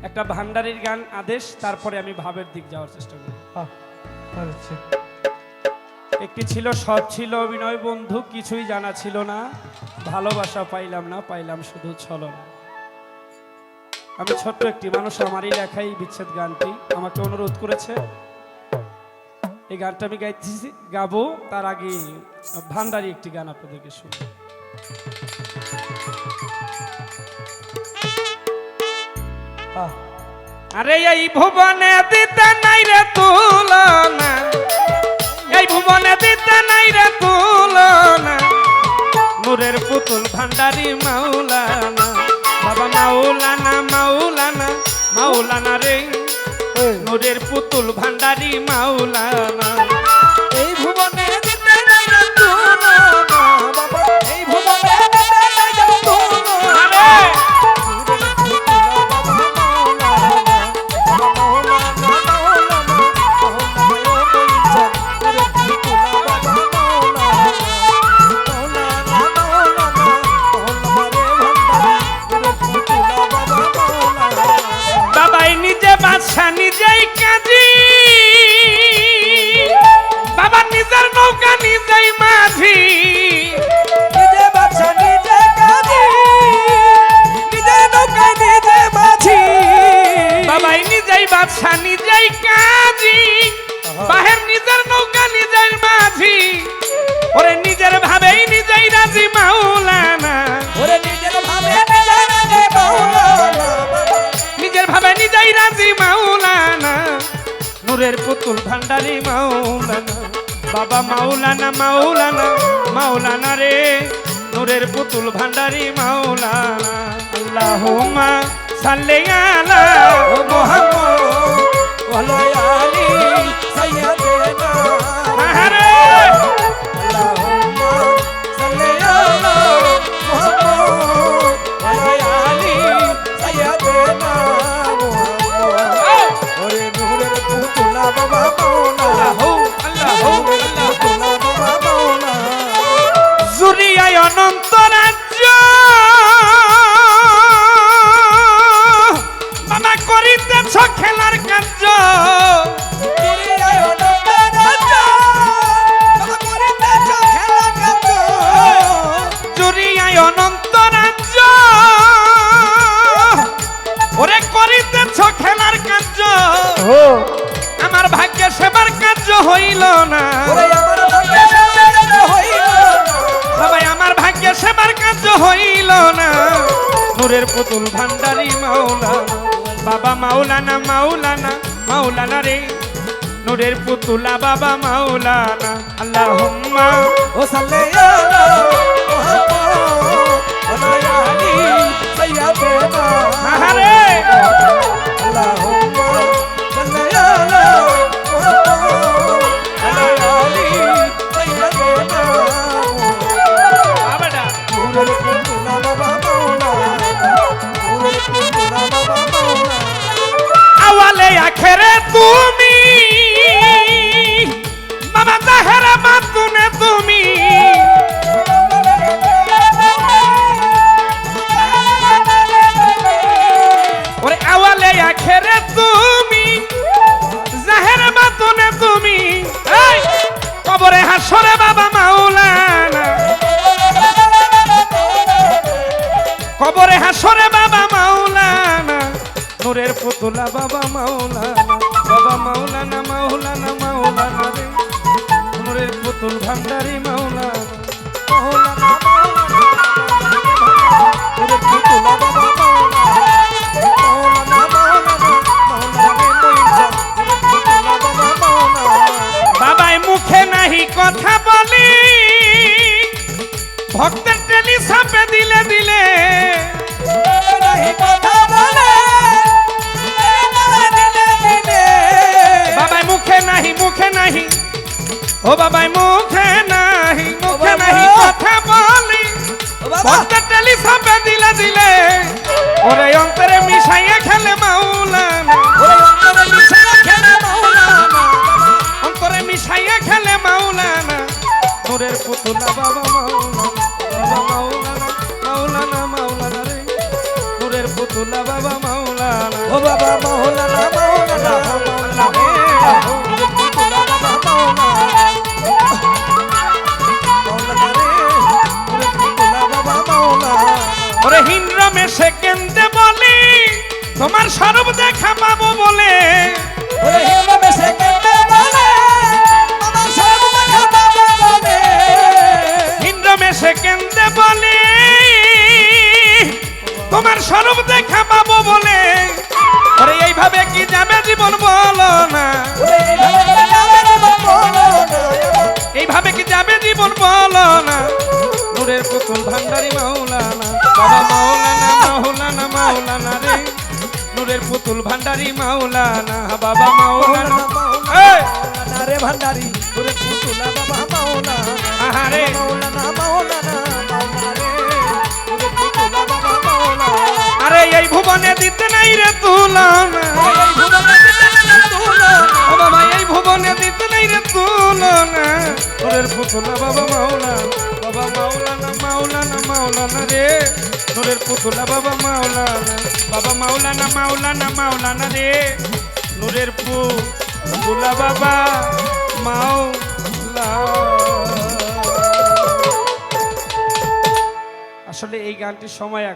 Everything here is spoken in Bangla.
একটা ভান্ডারির গান আদেশ, তারপরে আমি ভাবের দিক যাওয়ার চেষ্টা করি। আচ্ছা একটি ছিল সৎ ছিল অভিনয় বন্ধু, কিছুই জানা ছিল না, ভালোবাসা পাইলাম না, পাইলাম শুধু ছলনা। আমি ছোট্ট একটি মানুষ, আমারই লেখাই বিচ্ছেদ গানটি আমাকে অনুরোধ করেছে, এই গানটা আমি গাবো। তার আগে ভান্ডারি একটি গান আপনাদেরকে শুনবো। আরে এই ভুবনে দিতে নাই রে তুলনা, এই ভুবনে দিতে নাই রে তুলনা, নূরের পুতুল ভান্ডারি মাওলানা, বাবা মাওলানা মাওলানা মাওলানা রে, নূরের পুতুল ভান্ডারি মাওলানা। এই ভুবনে দিতে নাই রে তুলনা, বাবা এই ভুবনে দিতে নাই রে তুলনা, বাবাই নিজে বাদশা নিজেই কাজী, বাবা নিজের নৌকা নিজেই মাঝি, নিজে বাদশা নিজে কাজী, নিজে নৌকা নিজে মাঝি, বাবাই নিজেই বাদশা নিজেই কাজী, বাহের নিজের নৌকা নিজের মাঝি, ওরে নিজের ভাবেই নিজেই রাজি মাওলানা, ওরে নিজের ভাবে নিজে রাজি মাওলানা, নিজের ভাবে নিজেই রাজি মাওলানা, নূরের পুতুল ভান্ডারি মাওলানা, বাবা মাওলানা মাওলানা মাওলানা রে, নূরের পুতুল ভান্ডারি মাওলানা। আল্লাহুম্মা সাল্লি আলা মুহাম্মদ ওয়া আলি সাইয়্যিদিনা, আহারে আল্লাহুম্মা সাল্লি আলা মুহাম্মদ ওয়া আলি সাইয়্যিদিনা মুহাম্মদ, ওরে নূরের পুতুল বাবা মাওলানা, আল্লাহু নূরের পুতুল বাবা মাওলানা, জুরিয়ায় অনন্ত রাজ্য, বাবা করিতেছ খেলার কার্য, জুরিয়ায় অনন্ত রাজ্য, বাবা করিতেছ খেলা কার্য, জুরিয়ায় অনন্ত রাজ্য, ওরে করিতেছ খেলার কার্য, আমার ভাগ্যে সেবার কার্য হইল না, ওরে আমার ভাগ্যে সেবার হইল না, সবাই আমার ভাগ্যে সেবার কার্য হইল না, নূরের পুতুল ভান্ডারি মাওলানা, বাবা মাওলানা মাওলানা মাওলানা রে, নূরের পুতুলা বাবা মাওলানা। আল্লাহুম্মা ও সাল্লি আলা মুহাম্মদ ওয়া আলি সাইয়্যিদিনা, আহারে আল্লাহুম্মা সাল্লি আলা মুহাম্মদ ওয়া আলি সাইয়্যিদিনা, বাবাডা নূরের পুতুল বাবা মাওলানা, নূরের পুতুল বাবা মাওলানা, আওয়ালে আখেরে তুমি, বাবা জাহেরে মাতুনে তুমি, ওরে আওয়ালে আখেরে তুমি, জাহেরে মাতুনে তুমি, এই কবরে হাসরে বাবা মাওলানা, কবরে হাসরে বাবা মাওলানা, নূরের পুতুলা বাবা মাওলানা, বাবা মাওলানা মাওলানা মাওলানা রে, নূরের পুতুল ভান্ডারি মাওলানা, মাওলানা মাওলানা, নূরের পুতুল বাবা মাওলানা, মাওলানা মাওলানা মাওলানা মইজা, নূরের পুতুল বাবা মাওলানা, বাবাই মুখে নাহি কথা বলি, ভক্তের টেলি সাপে দিলে দিলে, নাহি কথা বলে দিলে দিলে, বাবাই মুখে নাহি, ও বাবাই মুখে নাহি কথা বলি, ও বাবা ভক্তের টেলি সাপে দিলে দিলে, ওরে অন্তরে মিশাইয়া খেলে মাওলানা, ওরে অন্তরে মিশাইয়া খেলে মাওলানা, অন্তরে মিশাইয়া খেলে মাওলানা, নূরের পুতুলা বাবা মাওলানা, বাবা মাওলানা মাওলানা মাওলানা রে, নূরের পুতুলা বাবা মাওলানা, ও বাবা সেকেন্ডে বলি তোমার স্বরূপ দেখা পাবো বলে ওরে হিন্দমে সেকেন্ডে বলে আমার সব দেখা পাবো বলে হিন্দমে সেকেন্ডে বলি তোমার স্বরূপ দেখা পাবো বলে ওরে এইভাবে কি যাবে জীবন বলো না ওরে এইভাবে যাবে জীবন বলো না এইভাবে কি যাবে জীবন বলো না নূরের পুতুল ভান্ডারি মাওলানা বাবা মাওলানা মাওলানা মাওলানা রে নূরের পুতুল ভান্ডারি মাওলানা বাবা মাওলানা এই মাওলানা রে ভান্ডারি ওরে পুতুলা বাবা মাওলানা আহারে মাওলানা মাওলানা মাওলানা রে ওরে পুতুলা বাবা মাওলানা আরে এই ভুবনে দিতে নাই রে তুলনা এই ভুবনে দিতে নাই তুলনা ও বাবা এই ভুবনে দিতে নাই রে তুলনা নূরের পুতুলা বাবা মাওলানা বাবা মাওলানা মাওলানা মাওলানা রে নূরের পুতুলা বাবা মাওলানা বাবা মাওলানা মাওলানা মাওলানা রে নূরের পুতুলা বাবা মাওলানা। আসলে এই গানটির সময়